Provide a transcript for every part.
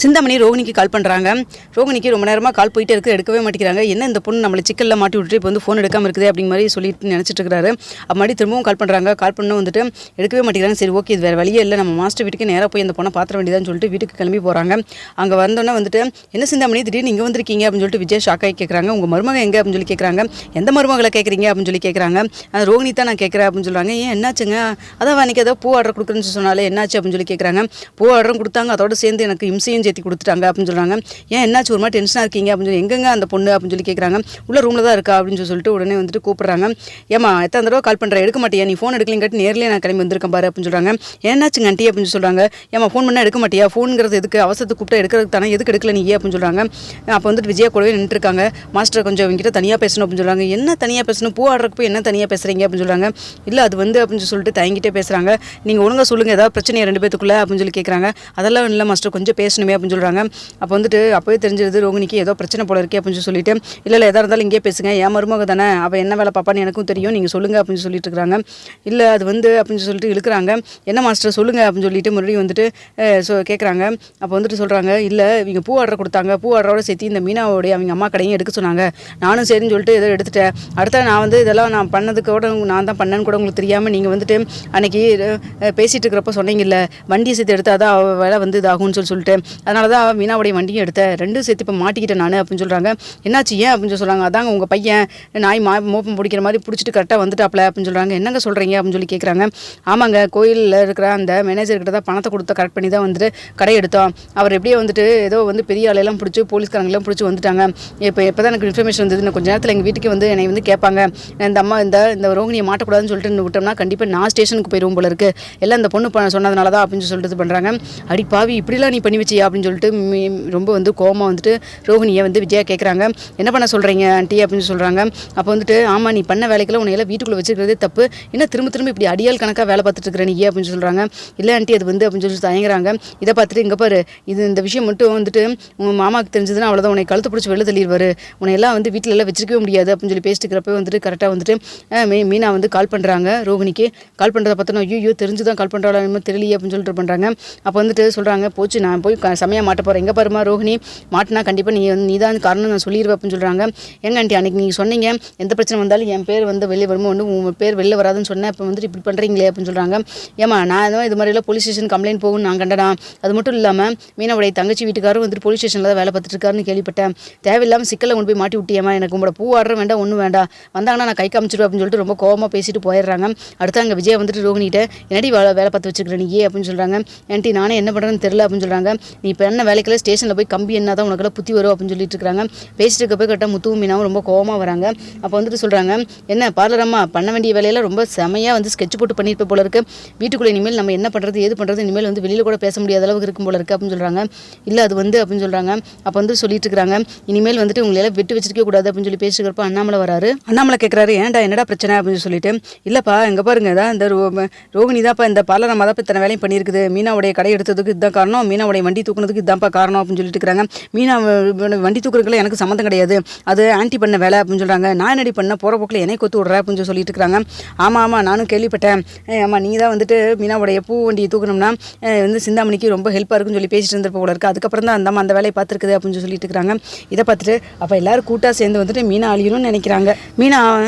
சிந்தாமணி ரோகிணிக்கு கால் பண்ணுறாங்க. ரோகிணிக்கு ரொம்ப நேரமாக கால் போயிட்டே இருக்குது, எடுக்கவே மாட்டேங்கிறாங்க. என்ன இந்த பொண்ணு நம்மளை சிக்கலில் மாட்டி விட்டுட்டு இப்போ வந்து ஃபோன் எடுக்காமல் இருக்குது அப்படிங்கிற மாதிரி சொல்லிட்டு நினச்சிட்டு இருக்காரு. அப்படி திரும்பவும் கால் பண்ணுறாங்க. கால் பண்ண வந்துட்டு எடுக்கவே மாட்டேங்கிறாங்க. சரி ஓகே, இது வேறு வழியே இல்லை, நம்ம மாஸ்டர் வீட்டுக்கு நேராக போய் அந்த பொண்ணை பாத்திர வேண்டியதான்னு சொல்லிட்டு வீட்டுக்கு கிளம்பி போகிறாங்க. அங்கே வந்தோன்னே வந்துட்டு என்ன சிந்தாமணி திடீர்னு இங்கே வந்திருக்கீங்க அப்படின்னு சொல்லிட்டு விஜய் ஷாக்காகி கேட்குறாங்க. உங்கள் மருமக எங்கே அப்படின்னு சொல்லி கேட்குறாங்க. எந்த மருமகளை கேட்குறீங்க அப்படின்னு சொல்லி கேட்குறாங்க. ரோகிணி தான் நான் கேட்குறேன் அப்படின்னு சொல்கிறாங்க. ஏன் என்னாச்சுங்க? அதான் அன்றைக்கி ஏதோ பூ ஆர்டர் கொடுக்குறேன்னு சொன்னாலே என்னாச்சு அப்படின்னு சொல்லி கேட்குறாங்க. பூ ஆர்டரும் கொடுத்தாங்க, அதோட சேர்ந்து எனக்கு இம்சையும் சேர்த்து கொடுத்துட்டாங்க அப்படின்னு சொல்கிறாங்க. ஏன் என்னாச்சு, ஒரு மாதிரி டென்ஷனாக இருக்கீங்க அப்படின்னு சொல்லி. எங்கெங்க அந்த பொண்ணு அப்படின்னு சொல்லி கேட்குறாங்க. உள்ள ரூமில் தான் இருக்கா அப்படின்னு சொல்லிட்டு உடனே வந்துட்டு கூப்பிட்றாங்க. ஏமா எத்தனை தடவை கால் பண்ணுறேன், எடுக்க மாட்டியா, நீ ஃபோன் எடுக்கலிங்காட்டி நேரிலே நான் கிளம்பி வந்திருக்கேன் பாரு அப்படின்னு சொல்கிறாங்க. என்னாச்சுங்க ஆண்டி அப்படின்னு சொல்கிறாங்க. ஏமா ஃபோன் பண்ணால் எடுக்க மாட்டியா, ஃபோனுங்கிறது எதுக்கு, அவசரத்துக்கு கூப்பிட்டா எடுக்கிறதுக்கு தானே, எதுக்கு எடுக்கல நீ அப்படின்னு சொல்கிறாங்க. அப்போ வந்துட்டு விஜயா கூடவே நின்றுருக்காங்க. மாஸ்டர் கொஞ்சம் இவங்ககிட்ட தனியாக பேசணும் அப்படின்னு சொல்கிறாங்க. என்ன தனியாக பேசணும், பூ ஆர்டருக்கு போய் என்ன தனியாக பேசுகிறீங்க அப்படின்னு சொல்கிறாங்க. இல்லை அது வந்து அப்படின்னு சொல்லிட்டு தயங்கிட்டே பேசுகிறாங்க. நீங்கள் ஒழுங்காக சொல்லுங்கள், ஏதாவது பிரச்சனையா ரெண்டு பேத்துக்குள்ளே அப்படின்னு சொல்லி கேட்குறாங்க. அதெல்லாம் இல்லை மாஸ்டர், கொஞ்சம் பேசணுமே அப்படின்னு சொல்கிறாங்க. அப்போ வந்துட்டு அப்போவே தெரிஞ்சிருது ரோகிணிக்கு ஏதோ பிரச்சனை போல இருக்கே அப்படின்னு சொல்லிட்டு, இல்லை எதாக இருந்தாலும் இங்கே பேசுங்க, என் மருமக தானே, அவள் என்ன வேலை பாப்பான்னு எனக்கும் தெரியும், நீங்கள் சொல்லுங்கள் அப்படின்னு சொல்லிட்டு இருக்கிறாங்க. இல்லை அது வந்து அப்படின்னு சொல்லிட்டு இழுக்கிறாங்க. என்ன மாஸ்டர் சொல்லுங்கள் அப்படின்னு சொல்லிட்டு மறுபடியும் வந்துட்டு கேட்குறாங்க. அப்போ வந்துட்டு சொல்கிறாங்க, இல்லை இவங்க பூ ஆர்டர் கொடுத்தாங்க, பூ ஆர்டரோட சேர்த்து இந்த மீனாவோடைய அவங்க அம்மா கடையும் எடுக்க சொன்னாங்க. நானும் சரின்னு சொல்லிட்டு ஏதோ எடுத்துட்டேன். அடுத்த நான் வந்து இதெல்லாம் நான் பண்ணதுக்கோட நான் தான் பண்ணேன்னு கூட உங்களுக்கு தெரியாமல் நீங்கள் வந்துட்டு அன்றைக்கி பேசிகிட்டு இருக்கிறப்ப சொன்னீங்கல்ல, வண்டியை சேர்த்து எடுத்தால் தான் வேலை வந்து இதாகும்னு சொல்லிட்டு அதனால தான் மீனாவுடைய வண்டியும் எடுத்தேன், ரெண்டும் சேர்த்து இப்போ மாட்டிக்கிட்டேன் நான் அப்படின்னு சொல்கிறாங்க. என்னாச்சு ஏன் அப்படின்னு சொல்கிறாங்க. அதாங்க உங்கள் பையன் நாய் மோப்பம் பிடிக்கிற மாதிரி பிடிச்சிட்டு கரெக்டாக வந்துட்டாப்ல அப்படின்னு சொல்கிறாங்க. என்னங்க சொல்கிறீங்க அப்படின்னு சொல்லி கேட்குறாங்க. ஆமாங்க, கோயிலில் இருக்கிற அந்த மேனேஜர்கிட்ட தான் பணத்தை கொடுத்த கரெக்ட் பண்ணி தான் வந்துட்டு கடை எடுத்தோம். அவர் எப்படியே வந்துட்டு ஏதோ வந்து பெரிய ஆளையெல்லாம் பிடிச்சி போலீஸ்காரங்களாம் பிடிச்சி வந்துட்டாங்க. இப்போ தான் எனக்கு இன்ஃபர்மேஷன் வந்தது. இன்னும் கொஞ்சம் நேரத்தில் எங்கள் வீட்டுக்கு வந்து என்னை வந்து கேட்பாங்க, இந்த அம்மா இந்த ரோகிணியை மாட்டக்கூடாதுன்னு சொல்லிட்டு விட்டோம்னா கண்டிப்பாக நான் ஸ்டேஷனுக்கு போயிடுவோம் போல இருக்குது, எல்லாம் இந்த பொண்ணு சொன்னதுனால தான் அப்படின்னு சொல்லிட்டு இது பண்ணுறாங்க. அடி பாவி, இப்படிலாம் நீ பண்ணி வச்சியா அப்படின்னு சொல்லிட்டு ரொம்ப வந்து கோவமாக வந்துட்டு ரோகிணியை வந்து விஜயா கேட்குறாங்க. என்ன பண்ண சொல்கிறீங்க ஆண்டி அப்படின்னு சொல்கிறாங்க. அப்போ வந்துட்டு ஆமாம், நீ பண்ண வேலைக்கெல்லாம் உன்னை எல்லாம் வீட்டுக்குள்ளே வச்சுக்கிறதே தப்பு, என்ன திரும்ப திரும்ப இப்படி அடியால் கணக்காக வேலை பார்த்துட்டு இருக்கிற நீ அப்படின்னு சொல்கிறாங்க. இல்லை ஆண்டி அது வந்து அப்படின்னு சொல்லி தயங்குறாங்க. இதை பார்த்துட்டு இங்கே பாரு, இந்த விஷயம் மட்டும் வந்துட்டு உங்கள் மாமாவுக்கு தெரிஞ்சதுன்னா அவ்வளோதான், உன்னை கழுத்து பிடிச்சி வெளில தள்ளிடுவார், உன்னை எல்லாம் வந்து வீட்டில் எல்லாம் வச்சிருக்கவே முடியாது அப்படின்னு சொல்லி பேசிட்டுக்கிறப்ப வந்துட்டு கரெக்டாக வந்துட்டு மீனா வந்து கால் பண்ணுறாங்க. ரோகிணிக்கு கால் பண்ணுறத பார்த்தோன்னா ஐயோ தெரிஞ்சு தான் கால் பண்ணுறாளோ என்னமோ தெரியலையே அப்படின்னு சொல்லிட்டு பண்ணுறாங்க. அப்போ வந்துட்டு சொல்கிறாங்க, போச்சு நான் போய் செமையாக மாட்ட போகிறேன், எங்கே பாருமா ரோகிணி மாட்டினா கண்டிப்பாக நீ தான் காரணம் நான் சொல்லிடுவேன் அப்படின்னு சொல்கிறாங்க. எங்க ஆண்டி அன்றைக்கி நீங்கள் சொன்னீங்க எந்த பிரச்சனை வந்தாலும் என் பேர் வந்து வெளியே வருமோ ஒன்று உங்கள் பேர் வெளில வராதுன்னு சொன்னேன், இப்போ வந்துட்டு இப்படி பண்ணுறீங்களே அப்படின்னு சொல்கிறாங்க. ஏமா நான் எதுவும் இது மாதிரிலாம் போலீஸ் ஸ்டேஷன் கம்ப்ளைண்ட் போகும்னு நான் கண்டனா, அது மட்டும் இல்லாமல் மீனாவுடைய தங்கச்சி வீட்டுக்காரும் வந்துட்டு போலீஸ் ஸ்டேஷனில் தான் வேலை பார்த்துட்டு இருக்காருன்னு கேள்விப்பட்டேன், தேவையில்லாமல் சிக்கலை கொண்டு போய் மாட்டி விட்டியம்மா, எனக்கு உங்களோட பூ ஆர்டர் வேண்டாம் ஒன்றும் வேண்டாம், வந்தாங்கன்னா நான் கை காமிச்சிடுவேன் அப்படின்னு சொல்லிட்டு ரொம்ப கோவமாக பேசிட்டு போயிடுறாங்க. அடுத்து அங்கே விஜய் வந்துட்டு ரோகிணிகிட்ட என்னடி வேலை பார்த்து வச்சுக்கிறேன் நீ அப்படின்னு சொல்கிறாங்க. ஆண்டி நானே என்ன பண்ணுறேன்னு தெரியல அப்படின்னு சொல்கிறாங்க. நீ இப்போ என்ன வேலைக்கெல்லாம் ஸ்டேஷனில் போய் கம்பி என்ன தான் உனக்கெல்லாம் புத்தி வரும் அப்படின்னு சொல்லிட்டு இருக்காங்க. பேசிட்டு இருக்க போய் கரெக்டாக முத்துவும் மீனாவும் ரொம்ப கோவமாக வராங்க. அப்போ வந்துட்டு சொல்கிறாங்க, என்ன பார்லரம்மா பண்ண வேண்டிய வேலையெல்லாம் ரொம்ப செமையாக வந்து ஸ்கெட்ச் போட்டு பண்ணியிருப்ப போல இருக்குது, வீட்டுக்குள்ளே இனிமேல் நம்ம என்ன பண்ணுறது ஏது பண்ணுறது, இனிமேல் வந்து வெளியில் கூட பேச முடியாத அளவுக்கு இருக்கும் போல இருக்குது அப்படின்னு சொல்கிறாங்க. இல்லை அது வந்து அப்படின்னு சொல்கிறாங்க. அப்போ வந்து சொல்லிட்டு இருக்கிறாங்க, இனிமேல் வந்துட்டு உங்களையெல்லாம் விட்டு வச்சிருக்க கூடாது அப்படின்னு சொல்லி பேசிக்கிறப்ப அண்ணாமலை வராரு. அண்ணாமலை கேட்குறாரு, ஏன்டா என்னடா பிரச்சனை அப்படின்னு சொல்லிட்டு. இல்லைப்பா எங்கே பாருங்க தான் இந்த ரோகிணி தான்ப்பா இந்த பார்லரம்மா தான் இத்தனை வேலையும் பண்ணியிருக்குது, மீனாவுடைய கடை எடுத்ததுக்கு இதுதான் காரணம், மீனாவுடைய வண்டி தூக்குனதுக்கு இதுதான்ப்பா காரணம் அப்படின்னு சொல்லிட்டு இருக்கிறாங்க. மீனா வண்டி தூக்குறதுக்குள்ள எனக்கு சம்மந்தம் கிடையாது, அது ஆன்டி பண்ண வேலை அப்படின்னு சொல்கிறாங்க. நான் என்னடி பண்ண போகிற போக்கில் என்னை கொத்து விட்றேன் அப்படின்னு சொல்லிட்டு இருக்கிறாங்க. ஆமாம் நானும் கேள்விப்பட்டேன், ஆமாம் நீங்கள் தான் வந்துட்டு மீனாவுடைய பூ வண்டியை தூக்கணும்னா வந்து சிந்தாமணிக்கு ரொம்ப ஹெல்ப்பாக இருக்குன்னு சொல்லி பேசிட்டு இருந்திருப்ப போல இருக்குது, அதுக்கப்புறம் தான் அந்த வேலையை பார்த்துருக்குது அப்படின்னு சொல்லிட்டு இருக்கிறாங்க. இதை பார்த்துட்டு அப்போ எல்லாரும் கூட்டாக சேர்ந்து வந்துட்டு மீனா அழியணும்னு நினைக்கிறாங்க. மீனா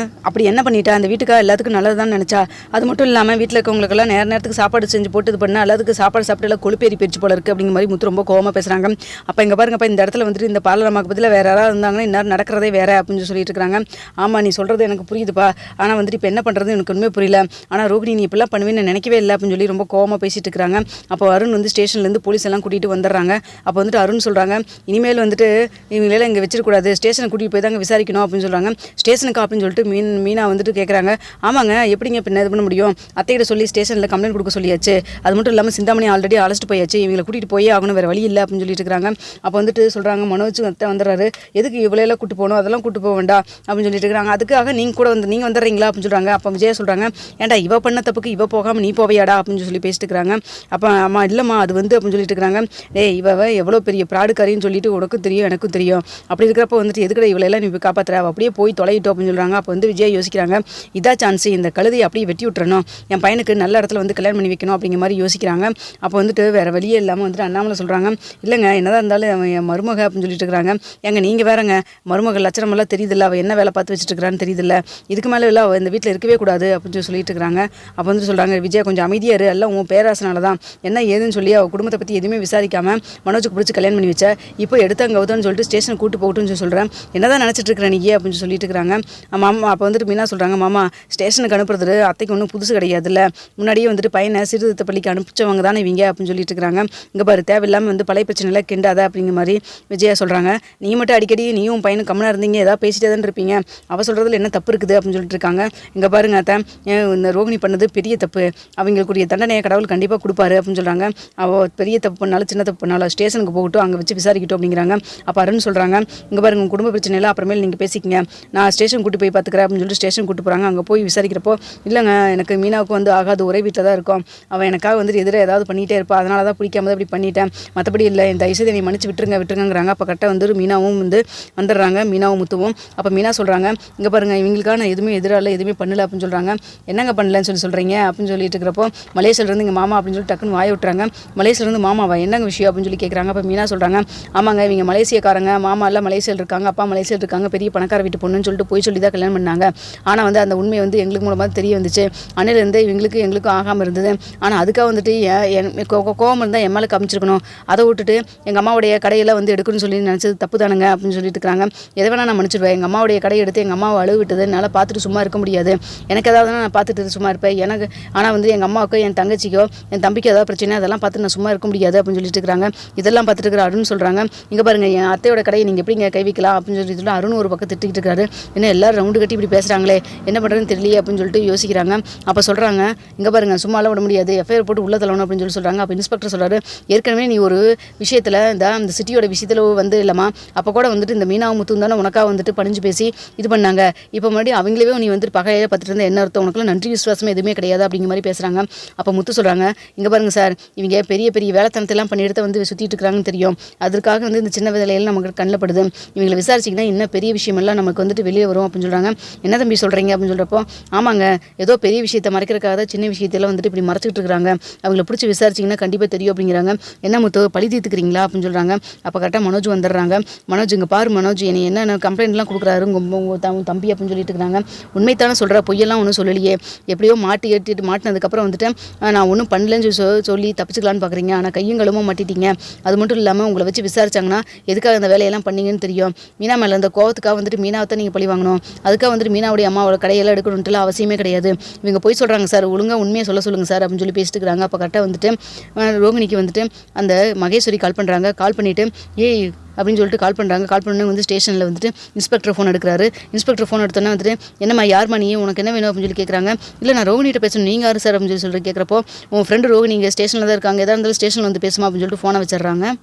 அப்படி என்ன பண்ணிட்டா, அந்த வீட்டுக்காக எல்லாத்துக்கும் நல்லது தான் நினச்சா, அது மட்டும் இல்லாமல் வீட்டில் இருக்கவங்களுக்கெல்லாம் நேரத்துக்கு சாப்பாடு செஞ்சு போட்டு இது பண்ணால் எல்லாத்துக்கு சாப்பாடு சாப்பிட்டு எல்லாம் கொழுப்பேறி போயிடுச்சு போல இருக்குது அப்படிங்கிற மாதிரி முத்து ரொம்ப கோவமாக பேசுகிறாங்க. அப்போ இங்கே பாருங்கப்பா, இந்த இடத்துல வந்துட்டு இந்த பார்லரம்மாக்கு பதில் வேறு யாராவது இருந்தாங்கன்னா இந்நேரம் நடக்கிறதே வேறு அப்படின்னு சொல்லிட்டு இருக்காங்க. ஆமாம் நீ சொல்கிறது எனக்கு புரியுதுப்பா, ஆனால் வந்துட்டு இப்போ என்ன பண்ணுறது எனக்கு ஒன்றுமே புரியல, ஆனால் ரோகிணி நீ இப்படிலாம் பண்ணுவேன்னு நினைக்கவே இல்லை அப்படின்னு சொல்லி ரொம்ப கோவமாக பேசிட்டு இருக்கிறாங்க. அப்போ அருண் வந்து ஸ்டேஷன்லேருந்து போலீஸ் எல்லாம் கூட்டிகிட்டு வந்துடுறாங்க. அப்போ வந்துட்டு அருண் சொல்கிறாங்க, இனிமேல் வந்துட்டு இவங்களெல்லாம் இங்கே வச்சிருக்கூடாது, ஸ்டேஷனுக்கு கூட்டிகிட்டு போய் தாங்க விசாரிக்கணும் அப்படின்னு சொல்கிறாங்க. ஸ்டேஷனுக்கு அப்படின்னு சொல்லிட்டு மீனா வந்துட்டு கேட்குறாங்க. ஆமாங்க எப்படிங்க இப்போ இது பண்ண முடியும், அத்தைகிட்ட சொல்லி ஸ்டேஷனில் கம்ப்ளைண்ட் கொடுக்க சொல்லியாச்சு, அது மட்டும் இல்லாமல் சிந்தாமணி ஆல்ரெடி அழைச்சிட்டு போயாச்சு, இவங்களை கூட்டிகிட்டு போய் ஆகணும், வேறு வழி இல்லை அப்படின்னு சொல்லிட்டு இருக்கிறாங்க. அப்போ வந்துட்டு சொல்கிறாங்க, மனோஜ் அத்தை வந்துடுறாரு, எதுக்கு இவ்வளோ கூட்டு போகணும், அதெல்லாம் கூட்டு போக வேண்டாம் அப்படின்னு சொல்லிட்டு இருக்கிறாங்க. அதுக்காக நீங்கள் கூட நீங்கள் வந்துடுறீங்களா அப்படின்னு சொல்கிறாங்க. அப்போ விஜயா சொல்கிறாங்க, ஏன்டா இவ பண்ண தப்புக்கு இவ போகாமல் நீ போவையாடா அப்படின்னு சொல்லி பேசிட்டு இருக்கிறாங்க. அப்போ அம்மா இல்லைம்மா அது வந்து அப்படின்னு சொல்லிட்டு இருக்கிறாங்க. இவ எவ்வளோ பெரிய ப்ராடுக்காரின்னு சொல்லிட்டு உனக்கும் தெரியும் எனக்கும் தெரியும், அப்படி இருக்கிறப்ப வந்துட்டு எதுக்கட இவளெல்லாம் நீ காப்பாற்றுற, அப்படியே போய் தொலையிட்டோம் அப்படின்னு சொல்கிறாங்க. அப்போ வந்து விஜயா யோசிக்கிறாங்க, இதா சான்ஸ், இந்த கழுதையை அப்படியே வெட்டி விட்டுறணும், என் பையனுக்கு நல்ல இடத்துல வந்து கல்யாணம் பண்ணி வைக்கணும் அப்படிங்கிற மாதிரி யோசிக்கிறாங்க. அப்போ வந்துட்டு வேறு வழியே இல்லாமல் வந்துட்டு அண்ணாமலை சொல்கிறாங்க, சொல்கிறாங்க, இல்லைங்க என்னதான் இருந்தாலும் அவன் என் மருமக அப்படின்னு சொல்லிட்டு இருக்கிறாங்க. ஏங்க நீங்கள் வேறங்க, மருமகள் லட்சணமெல்லாம் தெரியுதில்ல, அவள் என்ன வேலை பார்த்து வச்சுட்டு இருக்கிறான்னு தெரியுதில்ல, இதுக்கு மேலே இல்லை அவள் இந்த வீட்டில் இருக்கவே கூடாது அப்படின்னு சொல்லிட்டு இருக்கிறாங்க. அப்போ வந்து சொல்கிறாங்க, விஜயா கொஞ்சம் அமைதியாக இரு, எல்லாம் உன் பேராசனால தான், என்ன ஏதுன்னு சொல்லி அவள் குடும்பத்தை பற்றி எதுவுமே விசாரிக்காமல் மனோஜுக்கு பிடிச்சி கல்யாணம் பண்ணி வச்ச, இப்போ எடுத்தாங்க கவுதான்னு சொல்லிட்டு ஸ்டேஷன் கூட்டு போகட்டும்னு சொல்கிறேன், என்னதான் நினச்சிட்டு இருக்கிறேன் நீ அப்படின்னு சொல்லிட்டு இருக்கிறாங்க. மாமா அப்போ வந்துட்டு மீனா சொல்கிறாங்க, மாமா ஸ்டேஷனுக்கு அனுப்புறது அத்தைக்கு ஒன்றும் புதுசு கிடையாதுல்ல, முன்னாடியே வந்துட்டு பையனை சீர்திருத்த பள்ளிக்கு அனுப்பிச்சவங்க தானே இவங்க அப்படின்னு சொல்லிட்டு இருக்கிறாங்க. இங்கே பாரு தேவையில்லாமல் வந்து பழைய பிரச்சனைலாம் கிண்டாத அப்படிங்கிற மாதிரி விஜயா சொல்கிறாங்க. நீ மட்டும் அடிக்கடி நீயும் பையனும் கம்மனாக இருந்தீங்க, ஏதாவது பேசிட்டே தான் இருப்பீங்க, அவள் சொல்கிறதுல என்ன தப்பு இருக்குது அப்படின்னு சொல்லிட்டு இருக்காங்க. இங்கே பாருங்க அத்தை, இந்த ரோகிணி பண்ணது பெரிய தப்பு, அவங்களுக்குரிய தண்டனையை கடவுள் கண்டிப்பாக கொடுப்பாரு அப்படின்னு சொல்கிறாங்க. அவள் பெரிய தப்பு பண்ணாலும் சின்ன தப்பு பண்ணாலும் ஸ்டேஷனுக்கு போகட்டும், அங்கே வச்சு விசாரிக்கட்டும் அப்படிங்கிறாங்க. அப்போ அருண் சொல்கிறாங்க, இங்கே பாருங்க உங்கள் குடும்ப பிரச்சனையில் அப்புறமேல் நீங்கள் பேசிக்கங்க, நான் ஸ்டேஷன் கூட்டு போய் பார்த்துக்கிறேன் அப்படின்னு சொல்லிட்டு ஸ்டேஷன் கூட்டு போகிறாங்க. அங்கே போய் விசாரிக்கிறப்போ, இல்லைங்க எனக்கு மீனாவுக்கு வந்து ஆகாது, ஒரே வீட்டில் தான் இருக்கும், அவன் எனக்காக வந்துட்டு எதிராக ஏதாவது பண்ணிகிட்டே இருப்பா, அதனால தான் பிடிக்காம தான் இப்படி பண்ணிட்டேன், மற்றபடி இல்லை, இந்த தயவுசெய்து நீ மன்னிச்சு விட்டுருங்கிறாங்க. அப்போ கரெக்டாக வந்து மீனாவும் வந்து வந்துடுறாங்க, மீனாவும் முத்துவும். அப்போ மீனா சொல்கிறாங்க, இங்கே பாருங்கள் இவங்களுக்காக நான் எதுவுமே எதிராக எதுவுமே பண்ணல அப்படின்னு சொல்கிறாங்க. என்னங்க பண்ணலன்னு சொல்கிறீங்க அப்படின்னு சொல்லிட்டு இருக்கிறப்போ, மலேசியிலேருந்து இங்கே மாமா அப்படின்னு சொல்லி டக்குன்னு வாய விட்டுறாங்க. மலேசியிலேருந்து மாமாவா, என்னங்க விஷயம் அப்படின்னு சொல்லி கேட்குறாங்க. அப்போ மீனா சொல்கிறாங்க, ஆமாங்க இவங்க மலேசியக்காரங்க, மாமா எல்லாம் மலேசியில் இருக்காங்க, அப்பா மலேசியில் இருக்காங்க, பெரிய பணக்கார வீட்டு பொண்ணுன்னு சொல்லிட்டு போய் சொல்லி தான் கல்யாணம் பண்ணாங்க. ஆனால் வந்து அந்த உண்மை வந்து எங்களுக்கு மூலமாக தெரிய வந்துச்சு, அண்ணிலேருந்து எங்களுக்கும் ஆகாமல் இருந்தது. ஆனால் அதுக்காக வந்துட்டு கோவம் இருந்தால் என் மேலே காமிச்சிருக்கணும், அதை விட்டுட்டு எங்கள் அம்மாவுடைய கடையில் வந்து எடுக்கணும்னு சொல்லி நினச்சது தப்பு தானுங்க அப்படின்னு சொல்லிட்டு இருக்கிறாங்க. எதை வேணால் நான் மன்னிச்சிடுவேன், எங்கள் அம்மாவுடைய கடையை எடுத்து எங்கள் அம்மாவை அழுவு விட்டது என்னால் பார்த்துட்டு சும்மா இருக்க முடியாது, எனக்கு ஏதாவதுனா நான் பார்த்துட்டு சும்மா இருப்பேன், எனக்கு ஆனால் வந்து எங்கள் அம்மாவுக்கோ என் தங்கச்சிக்கோ என் தம்பிக்கு ஏதாவது பிரச்சனை அதெல்லாம் பார்த்து நான் சும்மா இருக்க முடியாது அப்படின்னு சொல்லிட்டு இருக்கிறாங்க. இதெல்லாம் பார்த்துட்டு இருக்கிற அருண் சொல்கிறாங்க, இங்கே பாருங்கள் என் அத்தையோட கடையை நீங்கள் எப்படிங்க கை வைக்கலாம் அப்படின்னு சொல்லிட்டு அருண் ஒரு பக்கம் திட்டிக்கிட்டு இருக்காரு. என்ன எல்லாரும் ரவுண்டு கட்டி இப்படி பேசுகிறாங்களே, என்ன பண்ணுறதுன்னு தெரியலையே அப்படின்னு சொல்லிட்டு யோசிக்கிறாங்க. அப்போ சொல்கிறாங்க, இங்கே பாருங்கள் சும்மாலாம் விட முடியாது, எஃப்ஐஆர் போட்டு உள்ள தள்ளணும் அப்படின்னு சொல்லி சொல்கிறாங்க. அப்போ இன்ஸ்பெக்டர் சொல்கிறாரு, ஏற்கனவே நீ ஒரு விஷயத்தில் இந்த சிட்டியோட விஷயத்தில் வந்து இல்லைம்மா, அப்போ கூட வந்துட்டு இந்த மீனாவும் முத்தும் தானே உனக்காக வந்துட்டு பணிஞ்சு பேசி இது பண்ணாங்க, இப்போ மறுபடியும் அவங்களவே நீ வந்துட்டு பகையாக பார்த்துட்டு இருந்தால் என்ன அர்த்தம், உனக்குலாம் நன்றி விசுவாசமே எதுவுமே கிடையாது அப்படிங்கிற மாதிரி பேசுகிறாங்க. அப்போ முத்து சொல்கிறாங்க, இங்கே பாருங்கள் சார், இவங்க பெரிய பெரிய வேலைத்தனத்தெல்லாம் பண்ணி எடுத்து வந்து சுற்றிட்டு இருக்கிறாங்கன்னு தெரியும், அதற்காக வந்து இந்த சின்ன வேலையில் நமக்கு கண்ணில் படுது, இவங்களை விசாரிச்சிங்கன்னா இன்னும் பெரிய விஷயமெல்லாம் நமக்கு வந்துட்டு வெளியே வரும் அப்படின்னு சொல்கிறாங்க. என்ன தம்பி சொல்கிறீங்க அப்படின்னு சொல்கிறப்போ, ஆமாங்க ஏதோ பெரிய விஷயத்தை மறைக்கிறதுக்காக தான் சின்ன விஷயத்தெல்லாம் வந்துட்டு இப்படி மறைச்சிட்டு இருக்கிறாங்க, அவங்கள பிடிச்சி விசாரிச்சிங்கன்னா கண்டிப்பாக தெரியும் அப்படிங்கிறாங்க. என்ன முத்து பழி தீர்த்துக்கிறீங்களா அப்படின்னு சொல்கிறாங்க. அப்போ கரெக்டாக மனோஜ் வந்துடுறாங்க. மனோஜ் இங்கே பாரு மனோஜ், என்ன கம்ப்ளைண்ட்லாம் கொடுக்குறாரு உங்கள் தம்பி அப்படின்னு சொல்லிட்டு இருக்கிறாங்க. உண்மைத்தானே சொல்கிற, பொய்யெல்லாம் ஒன்றும் சொல்லலையே, எப்படியோ மாட்டினதுக்கப்புறம் வந்துட்டு நான் ஒன்றும் பண்ணலன்னு சொல்லி தப்பிச்சுக்கலான்னு பார்க்குறீங்க, ஆனால் கையும் களுமும் மாட்டிட்டீங்க, அது மட்டும் இல்லாமல் உங்களை வச்சு விசாரிச்சாங்கன்னா எதுக்காக இந்த வேலையெல்லாம் பண்ணீங்கன்னு தெரியும், மீனா மேலே அந்த கோவத்துக்காக வந்துட்டு மீனாவை தான் நீங்கள் பழி வாங்கணும், அதுக்காக வந்துட்டு மீனாவுடைய அம்மாவோட கடையெல்லாம் எடுக்கணுன்ட்டுலாம் அவசியமே கிடையாது, இவங்க போய் சொல்கிறாங்க சார், ஒழுங்காக உண்மையை சொல்லுங்கள் சார் அப்படின்னு சொல்லி பேசிட்டு இருக்கிறாங்க. அப்போ கரெக்டாக வந்துட்டு ரோகிணிக்கு வந்துட்டு அந்த மகேஸ்வரி கால் பண்ணுறாங்க. கால் பண்ணிவிட்டு ஏய் அப்படின்னு சொல்லிட்டு கால் பண்ணுறாங்க. கால் பண்ணி வந்து ஸ்டேஷனில் வந்துட்டு இன்ஸ்பெக்டர் ஃபோன் எடுக்கிறாரு. இன்ஸ்பெக்டர் ஃபோன் எடுத்தோன்னா வந்துட்டு என்னம்மா யார்மா நீ, உனக்கு என்ன வேணும் அப்படின்னு சொல்லி கேட்குறாங்க. இல்லை நான் ரோகிணிகிட்ட பேசணும், நீங்கள் யார் சார் அப்படின்னு சொல்லி கேட்குறப்போ, உன் ஃப்ரெண்டு ரோகிணி இங்கே ஸ்டேஷனில் தான் இருக்காங்க, எதாக இருந்தாலும் ஸ்டேஷனில் வந்து பேசுமா அப்படின்னு சொல்லிட்டு ஃபோனை வச்சிடுறாங்க.